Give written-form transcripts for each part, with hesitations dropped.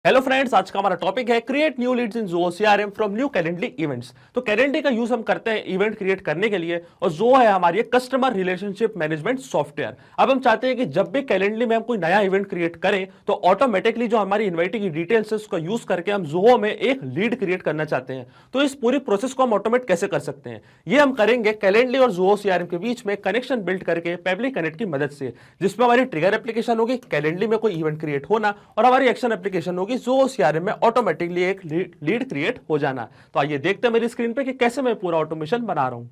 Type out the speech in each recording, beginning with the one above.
Hello friends, आज का हमारा टॉपिक है create new leads in Zoho CRM from new Calendly events. तो कैलेंडली का यूज हम करते हैं इवेंट क्रिएट करने के लिए, और ज़ोहो है हमारी कस्टमर रिलेशनशिप मैनेजमेंट सॉफ्टवेयर। अब हम चाहते हैं कि जब भी कैलेंडली में हम कोई नया इवेंट क्रिएट करें तो ऑटोमेटिकली जो हमारी इन्वाइटी की डिटेल्स है उसका यूज करके हम ज़ोहो में एक लीड क्रिएट करना चाहते हैं। तो इस पूरी प्रोसेस को हम ऑटोमेट कैसे कर सकते हैं, ये हम करेंगे कैलेंडली और ज़ोहो सीआरएम के बीच में कनेक्शन बिल्ड करके पेबली कनेक्ट की मदद से, जिसमें हमारी ट्रिगर एप्लीकेशन होगी कैलेंडली में कोई इवेंट क्रिएट होना, और हमारी एक्शन एप्लीकेशन होगी ज़ोहो सीआरएम में ऑटोमेटिकली एक लीड क्रिएट हो जाना। तो आइए देखते हैं मेरी स्क्रीन पे कि कैसे मैं पूरा ऑटोमेशन बना रहा हूं।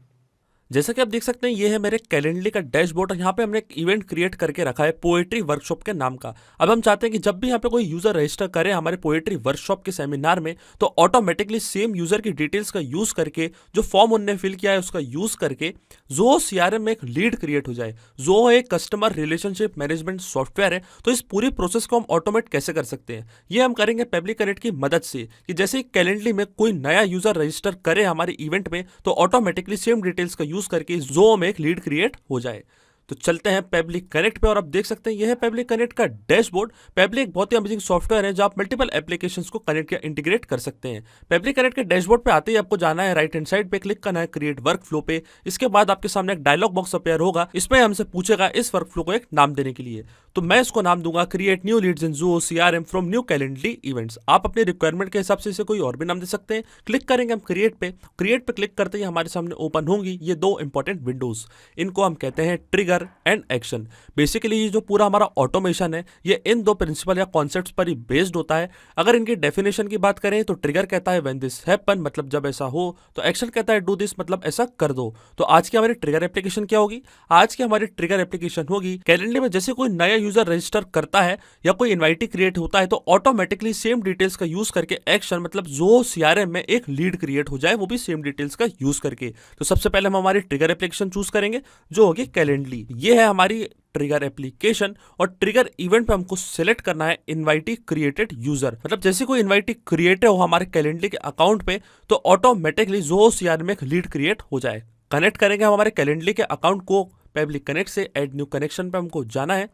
जैसा कि आप देख सकते हैं, ये है मेरे कैलेंडली का डैशबोर्ड, और यहाँ पे हमने एक इवेंट क्रिएट करके रखा है पोएट्री वर्कशॉप के नाम का। अब हम चाहते हैं कि जब भी यहाँ पे कोई यूजर रजिस्टर करे हमारे पोएट्री वर्कशॉप के सेमिनार में, तो ऑटोमेटिकली सेम यूजर की डिटेल्स का यूज करके, जो फॉर्म उनने फिल किया है उसका यूज करके ज़ोहो सीआरएम में एक लीड क्रिएट हो जाए। ज़ोहो एक कस्टमर रिलेशनशिप मैनेजमेंट सॉफ्टवेयर है, तो इस पूरी प्रोसेस को हम ऑटोमेट कैसे कर सकते हैं, ये हम करेंगे पेबली कनेक्ट की मदद से। कि जैसे कैलेंडली में कोई नया यूजर रजिस्टर करे हमारे इवेंट में, तो ऑटोमेटिकली सेम डिटेल्स का यूज करके ज़ोहो में एक लीड क्रिएट हो जाए। तो चलते हैं पेबली कनेक्ट पे, और आप देख सकते हैं यह है पेबली कनेक्ट का डैशबोर्ड। पेबली एक बहुत ही अमेजिंग सॉफ्टवेयर है जहां आप मल्टीपल एप्लीकेशंस को कनेक्ट या इंटीग्रेट कर सकते हैं। पेबली कनेक्ट के डैशबोर्ड पे आते ही आपको जाना है राइट हैंड साइड पे, क्लिक करना है क्रिएट वर्क फ्लो पे। इसके बाद आपके सामने एक डायलॉग बॉक्स अपेयर होगा, इसमें हमसे पूछेगा इस वर्क फ्लो को एक नाम देने के लिए। तो मैं इसको नाम दूंगा create new leads in Zoho CRM from new Calendly events. आप अपने रिक्वायरमेंट के हिसाब से इसे कोई और भी नाम दे सकते हैं। क्लिक करेंगे हम क्रिएट पे। क्रिएट पे क्लिक करते ही हमारे सामने ओपन होंगी ये दो इंपॉर्टेंट विंडोज। इनको हम कहते हैं ट्रिगर एंड एक्शन। बेसिकली ये जो पूरा हमारा ऑटोमेशन है, ये इन दो प्रिंसिपल या कॉन्सेप्ट्स पर ही बेस्ड होता है। अगर इनकी डेफिनेशन की बात करें तो ट्रिगर कहता है व्हेन दिस हैपन, मतलब जब ऐसा हो। तो एक्शन कहता है डू दिस, मतलब ऐसा कर दो। तो आज की हमारी ट्रिगर एप्लीकेशन क्या होगी? आज की हमारी ट्रिगर एप्लीकेशन होगी कैलेंडर में जैसे कोई नया यूजर रजिस्टर करता है या कोई इनवाइटी क्रिएट होता है, तो ऑटोमेटिकली सेम डिटेल्स का यूज करके एक्शन, मतलब ज़ोहो सीआरएम में एक लीड क्रिएट हो जाए, वो भी सेम डिटेल्स का यूज करके। तो सबसे पहले हम हमारी ट्रिगर एप्लीकेशन चूज करेंगे जो होगी कैलेंडली। ये है हमारी ट्रिगर एप्लीकेशन, और ट्रिगर इवेंट पे हमको सिलेक्ट करना है इनवाइटी क्रिएटेड यूजर, मतलब जैसे कोई इनवाइटी क्रिएट हो हमारे कैलेंडर के अकाउंट पे, तो ऑटोमेटिकली ज़ोहो सीआरएम में एक लीड क्रिएट हो जाए। कनेक्ट करेंगे हम हमारे कैलेंडर के अकाउंट को पेबली कनेक्ट से। ऐड न्यू कनेक्शन पे हमको जाना है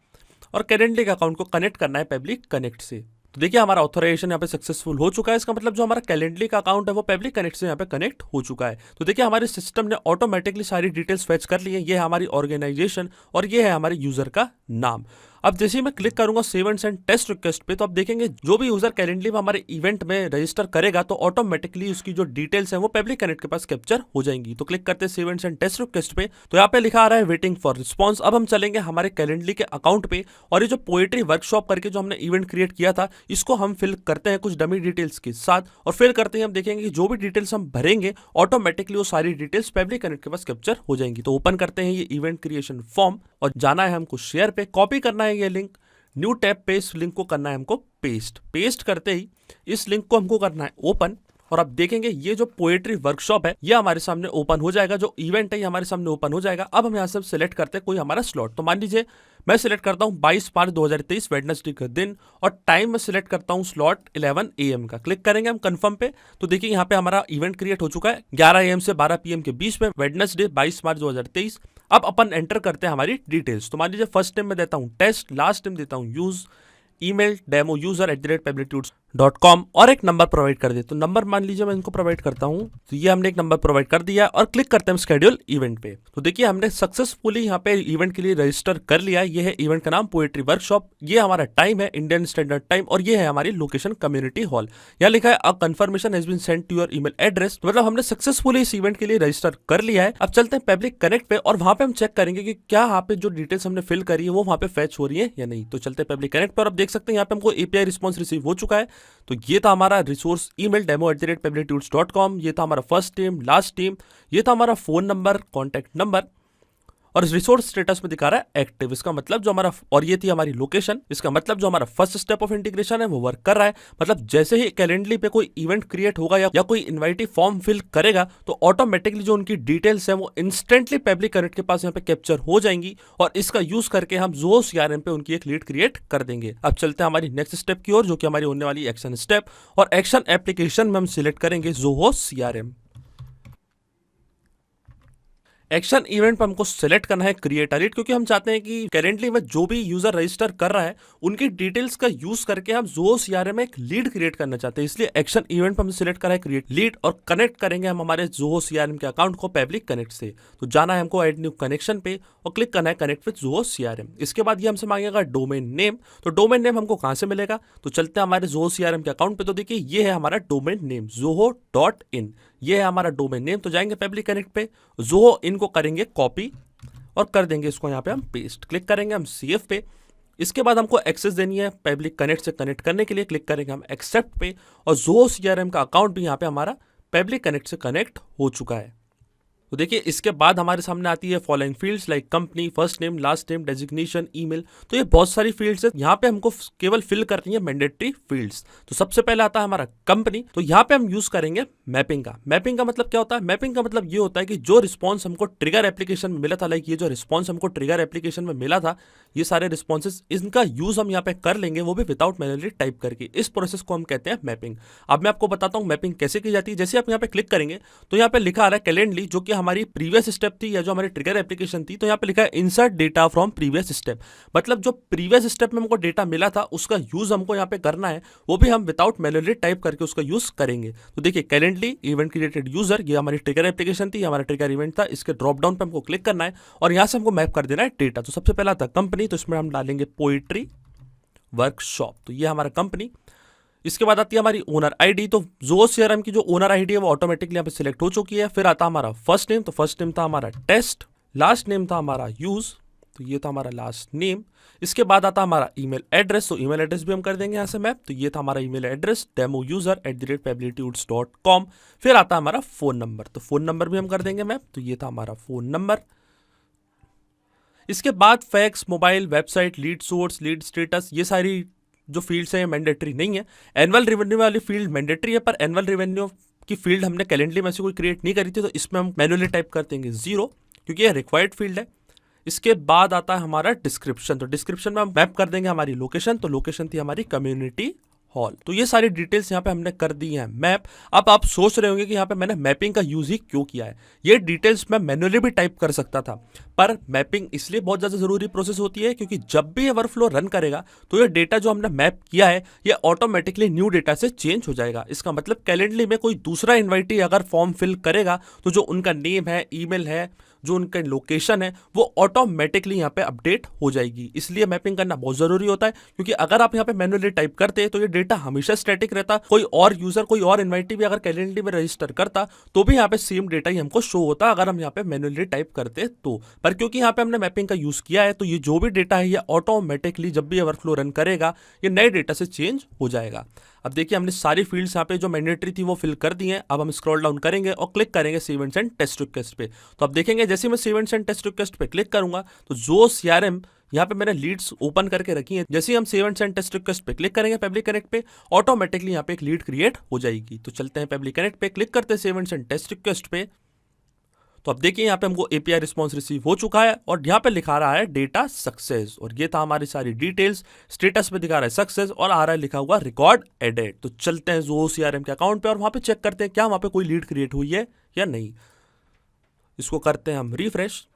और कैलेंडर के अकाउंट को कनेक्ट करना है पेबली कनेक्ट से। तो देखिए हमारा ऑथराइजेशन यहाँ पे सक्सेसफुल हो चुका है। इसका मतलब जो हमारा कैलेंडली का अकाउंट है वो पेबली कनेक्ट से यहाँ पे कनेक्ट हो चुका है। तो देखिए हमारे सिस्टम ने ऑटोमेटिकली सारी डिटेल्स फेच कर ली है। ये है हमारी ऑर्गेनाइजेशन और ये है हमारे यूजर का नाम। अब जैसे ही मैं क्लिक करूंगा save and send test request पे, तो आप देखेंगे जो भी यूजर कैलेंडली में हमारे इवेंट में रजिस्टर करेगा, तो ऑटोमेटिकली उसकी जो डिटेल्स है वो पेबली कनेक्ट के पास कैप्चर हो जाएंगी। तो क्लिक करते हैं save and send test request पे, तो यहाँ पे लिखा आ रहा है वेटिंग फॉर रिस्पॉन्स। अब हम चलेंगे हमारे कैलेंडली के अकाउंट पे, और ये जो पोएट्री वर्कशॉप करके जो हमने इवेंट क्रिएट किया था, इसको हम फिल करते हैं कुछ डमी डिटेल्स के साथ, और फिल करते हैं हम देखेंगे कि जो भी डिटेल्स हम भरेंगे ऑटोमेटिकली वो सारी डिटेल्स पेबली कनेक्ट के पास कैप्चर हो जाएंगी। तो ओपन करते हैं ये इवेंट क्रिएशन फॉर्म, और जाना है हमको शेयर पे, कॉपी करना है ये लिंक, न्यू टैब पे इस लिंक को करना है हमको पेस्ट। पेस्ट करते ही इस लिंक को हमको करना है ओपन, और आप देखेंगे ये जो पोएट्री वर्कशॉप है ये हमारे सामने ओपन हो जाएगा, जो इवेंट है ये हमारे सामने ओपन हो जाएगा। अब हम यहाँ से सिलेक्ट करते हैं कोई हमारा स्लॉट। तो मान लीजिए मैं सिलेक्ट करता हूँ 22 मार्च 2023 वेडनेसडे का दिन, और टाइम में सिलेक्ट करता हूँ स्लॉट 11 AM का। क्लिक करेंगे हम कंफर्म पे, तो देखिए यहाँ पे हमारा इवेंट क्रिएट हो चुका है 11 AM से 12 PM के बीच में, वेडनेसडे 22 मार्च 2023। अब अपन एंटर करते हैं हमारी डिटेल्स। तो मान लीजिए फर्स्ट नेम में देता हूँ टेस्ट, लास्ट नेम देता हूँ यूज, ईमेल demoUser@peblitudes.com, और एक नंबर प्रोवाइड कर दे। तो नंबर मान लीजिए मैं इनको प्रोवाइड करता हूं, तो ये हमने एक नंबर प्रोवाइड कर दिया, और क्लिक करते हैं स्केड्यूल इवेंट पे। तो देखिए हमने सक्सेसफुली यहाँ पे इवेंट के लिए रजिस्टर कर लिया है। ये है इवेंट का नाम पोएट्री वर्कशॉप, ये हमारा टाइम है इंडियन स्टैंडर्ड टाइम, और ये है हमारी लोकेशन कम्युनिटी हॉल। यहाँ लिखा है a confirmation has been sent to your email address, मतलब हमने सक्सेसफुली इस इवेंट के लिए रजिस्टर कर लिया है। अब चलते हैं पब्लिक कनेक्ट पे, और वहां पे हम चेक करेंगे कि क्या यहाँ पे जो डिटेल्स हमने फिल करी है वो वहां पे फैच हो रही है या नहीं। तो चलते हैं पब्लिक कनेक्ट पे, और अब देख सकते हैं यहाँ पे हमको एपीआई रिस्पॉन्स रिसीव हो चुका है। तो ये था हमारा रिसोर्स ईमेल demo@peblitudes.com, ये था हमारा फर्स्ट नेम, लास्ट नेम, ये था हमारा फोन नंबर, कॉन्टैक्ट नंबर, और रिसोर्स स्टेटस में दिखा रहा है एक्टिव। इसका मतलब जो हमारा, और ये थी हमारी लोकेशन, इसका मतलब जो हमारा फर्स्ट स्टेप ऑफ इंटीग्रेशन है वो वर्क कर रहा है। मतलब जैसे ही कैलेंडली पे कोई इवेंट क्रिएट होगा या कोई इनवाइटी फॉर्म फिल करेगा, तो ऑटोमेटिकली जो उनकी डिटेल्स है वो इंस्टेंटली पेबली कनेक्ट के पास यहाँ पे कैप्चर हो जाएंगी, और इसका यूज करके हम ज़ोहो सीआरएम पे उनकी एक लीड क्रिएट कर देंगे। अब चलते हैं हमारी नेक्स्ट स्टेप की ओर, जो कि हमारी होने वाली एक्शन स्टेप, और एक्शन एप्लीकेशन में हम सिलेक्ट करेंगे ज़ोहो सीआरएम। एक्शन इवेंट पर हमको सिलेक्ट करना है क्रिएट अ लीड, क्योंकि हम चाहते हैं कि करेंटली में जो भी यूजर रजिस्टर कर रहा है उनकी डिटेल्स का यूज करके हम ज़ोहो सीआरएम में एक लीड क्रिएट करना चाहते हैं। इसलिए एक्शन इवेंट पर हमने सिलेक्ट करा है क्रिएट लीड और कनेक्ट करेंगे हम हमारे ज़ोहो सीआरएम के अकाउंट को पब्लिक कनेक्ट से। तो जाना है हमको ऐड न्यू कनेक्शन पे और क्लिक करना है कनेक्ट विद ज़ोहो सीआरएम। इसके बाद ये हमसे मांगेगा डोमेन नेम। तो डोमेन नेम हमको कहाँ से मिलेगा, तो चलते हैं हमारे ज़ोहो सीआरएम के अकाउंट पे। तो देखिए ये है हमारा डोमेन नेम zoho.in, ये है हमारा डोमेन नेम। तो जाएंगे पब्लिक कनेक्ट पे, ज़ोहो इन को करेंगे कॉपी और कर देंगे इसको यहाँ पे हम पेस्ट। क्लिक करेंगे हम सेव पे। इसके बाद हमको एक्सेस देनी है पब्लिक कनेक्ट से कनेक्ट करने के लिए, क्लिक करेंगे हम एक्सेप्ट पे और ज़ोहो सीआरएम का अकाउंट भी यहाँ पे हमारा पब्लिक कनेक्ट से कनेक्ट हो चुका है। तो देखिए इसके बाद हमारे सामने आती है following fields like company, first name, last name, designation, email. तो ये बहुत सारी फील्ड्स है, यहाँ पे हमको केवल फिल करनी है मैंडेटरी फील्ड्स। तो सबसे पहले आता है हमारा कंपनी। तो यहाँ पे हम यूज करेंगे मैपिंग का। मैपिंग का मतलब क्या होता है, मैपिंग का मतलब ये होता है कि जो रिस्पॉन्स हमको ट्रिगर एप्लीकेशन में मिला था, लाइक ये जो रिस्पॉन्स हमको ट्रिगर एप्लीकेशन में मिला था, ये सारे रिस्पॉन्सेज, इनका यूज हम यहाँ पे कर लेंगे, वो भी विदाउट मैनुअली टाइप करके। इस प्रोसेस को हम कहते हैं मैपिंग। अब मैं आपको बताता हूँ मैपिंग कैसे की जाती है। जैसे आप यहाँ पे क्लिक करेंगे तो यहाँ पे लिखा आ रहा है कैलेंडली, जो कि हमारी प्रीवियस स्टेप थी या जो हमारी ट्रिगर एप्लीकेशन थी। तो यहाँ पे लिखा है insert data from previous step, मतलब जो प्रीवियस स्टेप में हमको डेटा मिला था उसका यूज हमको यहाँ पे करना है, वो भी हम विदाउट मैनुअली टाइप करके उसका यूज करेंगे। तो देखिए कैलेंडली इवेंट क्रिएटेड यूजर, ये हमारी ट्रिगर एप्लीकेशन थी, हमारा ट्रिगर इवेंट था। इसके ड्रॉप डाउन पे हमको क्लिक करना है और यहाँ से हमको मैप कर देना है डेटा। तो सबसे पहला था कंपनी, तो इसमें हम डालेंगे पोएट्री वर्कशॉप। तो ये हमारा कंपनी। इसके बाद आती है हमारी ओनर आईडी। तो ज़ोहो सीआरएम की जो ओनर आईडी है वो ऑटोमेटिकली यहाँ पे सिलेक्ट हो चुकी है। फिर आता हमारा फर्स्ट नेम, तो फर्स्ट नेम था हमारा टेस्ट, लास्ट नेम था हमारा यूज, तो ये था हमारा लास्ट नेम। इसके बाद आता हमारा ईमेल एड्रेस, तो ईमेल एड्रेस भी हम कर देंगे यहाँ से मैप। तो ये था हमारा ईमेल एड्रेस demoUser@pabilitytudes.com। फिर आता हमारा फोन नंबर, तो फोन नंबर भी हम कर देंगे मैप। तो ये था हमारा फोन नंबर। इसके बाद fax, mobile, website, lead source, lead status, ये सारी जो फील्ड्स हैं मैंडेटरी नहीं है। एनुअल रेवेन्यू वाली फील्ड मैंडेटरी है, पर एनुअल रेवेन्यू की फील्ड हमने कैलेंडली में से कोई क्रिएट नहीं करी थी, तो इसमें हम मैनुअली टाइप कर देंगे 0, क्योंकि ये रिक्वायर्ड फील्ड है। इसके बाद आता है हमारा डिस्क्रिप्शन। तो डिस्क्रिप्शन में हम मैप कर देंगे हमारी लोकेशन। तो लोकेशन थी हमारी कम्युनिटी हॉल। तो ये सारी डिटेल्स यहाँ पे हमने कर दी हैं मैप। अब आप सोच रहे होंगे कि यहाँ पे मैंने मैपिंग का यूज ही क्यों किया है। ये डिटेल्स मैं मैनुअली भी टाइप कर सकता था, पर मैपिंग इसलिए बहुत ज़्यादा जरूरी प्रोसेस होती है क्योंकि जब भी ये वर्कफ्लो रन करेगा तो ये डेटा जो हमने मैप किया है ये ऑटोमेटिकली न्यू डेटा से चेंज हो जाएगा। इसका मतलब कैलेंडली में कोई दूसरा इन्वाइटी अगर फॉर्म फिल करेगा तो जो उनका नेम है, ईमेल है, जो उनका लोकेशन है, वो ऑटोमेटिकली यहाँ पे अपडेट हो जाएगी। इसलिए मैपिंग करना बहुत जरूरी होता है, क्योंकि अगर आप यहाँ पे मैनुअली टाइप करते तो ये डेटा हमेशा स्टैटिक रहता। कोई और यूजर, कोई और इन्वाइटी भी अगर कैलेंडर में रजिस्टर करता तो भी यहाँ पे सेम डेटा ही हमको शो होता अगर हम यहाँ पे मैनुअली टाइप करते तो। पर क्योंकि यहाँ पे हमने मैपिंग का यूज किया है तो ये जो भी डेटा है ये ऑटोमेटिकली जब भी ये वर्कफ्लो रन करेगा ये नए डेटा से चेंज हो जाएगा। अब देखिए हमने सारी फील्ड्स यहाँ पे जो मैंडेटरी थी वो फिल कर दी हैं। अब हम स्क्रॉल डाउन करेंगे और क्लिक करेंगे save and send test request पे। तो अब देखेंगे जैसे मैं save and send test request पे क्लिक करूंगा तो ज़ोहो सीआरएम यहाँ पे मैंने लीड्स ओपन करके रखी हैं। जैसे ही हम save and send test request पे क्लिक करेंगे पब्लिक कनेक्ट पे, ऑटोमेटिकली यहाँ पे एक लीड क्रिएट हो जाएगी। तो चलते हैं पब्लिक कनेक्ट पे, क्लिक करते हैं save and send test request पे। तो अब देखिए यहाँ पे हमको एपीआई रिस्पॉन्स रिसीव हो चुका है और यहाँ पे लिखा रहा है डेटा सक्सेस, और ये था हमारी सारी डिटेल्स। स्टेटस पे दिखा रहा है सक्सेस और आ रहा है लिखा हुआ रिकॉर्ड एडेड। तो चलते हैं ज़ोहो सीआरएम के अकाउंट पे और वहां पे चेक करते हैं क्या वहां पे कोई लीड क्रिएट हुई है या नहीं। इसको करते हैं हम रिफ्रेश।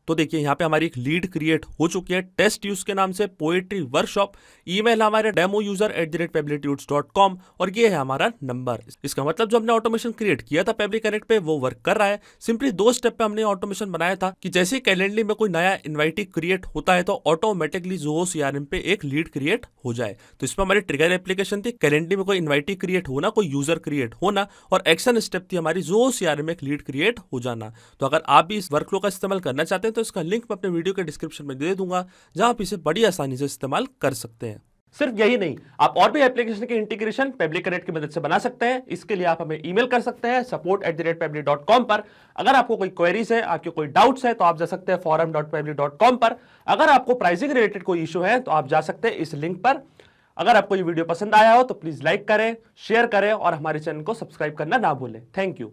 तो देखिए यहाँ पे हमारी एक लीड क्रिएट हो चुकी है टेस्ट यूज के नाम से, पोएट्री वर्कशॉप। ईमेल हमारे demoUser@pabilitytudes.com और ये है हमारा नंबर। इसका मतलब जो हमने ऑटोमेशन क्रिएट किया था पब्लिक कनेक्ट पे वो वर्क कर रहा है। सिंपली 2 स्टेप पे हमने ऑटोमेशन बनाया था कि जैसे कैलेंडर में कोई नया इन्वाइटी क्रिएट होता है तो ऑटोमेटिकली ज़ोहो सीआरएम पे एक लीड क्रिएट हो जाए। तो इसमें हमारी ट्रिगर एप्लीकेशन थी, कैलेंडर में कोई इन्वाइटी क्रिएट होना, कोई यूजर क्रिएट होना, और एक्शन स्टेप थी हमारी ज़ोहो सीआरएम में एक लीड क्रिएट हो जाना। तो अगर आप भी इस वर्कफ्लो का इस्तेमाल करना चाहते हैं तो इसका लिंक मैं अपने वीडियो के डिस्क्रिप्शन में दे दूंगा, जहां आप इसे बड़ी आसानी से इस्तेमाल कर सकते हैं। सिर्फ यही नहीं, आप और भी एप्लीकेशन के इंटीग्रेशन पब्लिक कनेक्ट की मदद से बना सकते हैं। इसके लिए आप हमें ईमेल कर सकते हैं support@pability.com पर। अगर आपको कोई क्वेरीज है, आपके कोई डाउट्स है तो आप जा सकते हैं forum.pability.com पर। अगर आपको प्राइसिंग रिलेटेड कोई इशू है तो आप जा सकते हैं इस लिंक पर। अगर आपको ये वीडियो पसंद आया हो तो प्लीज लाइक करें, शेयर करें और हमारे चैनल को सब्सक्राइब करना ना भूलें। Thank you.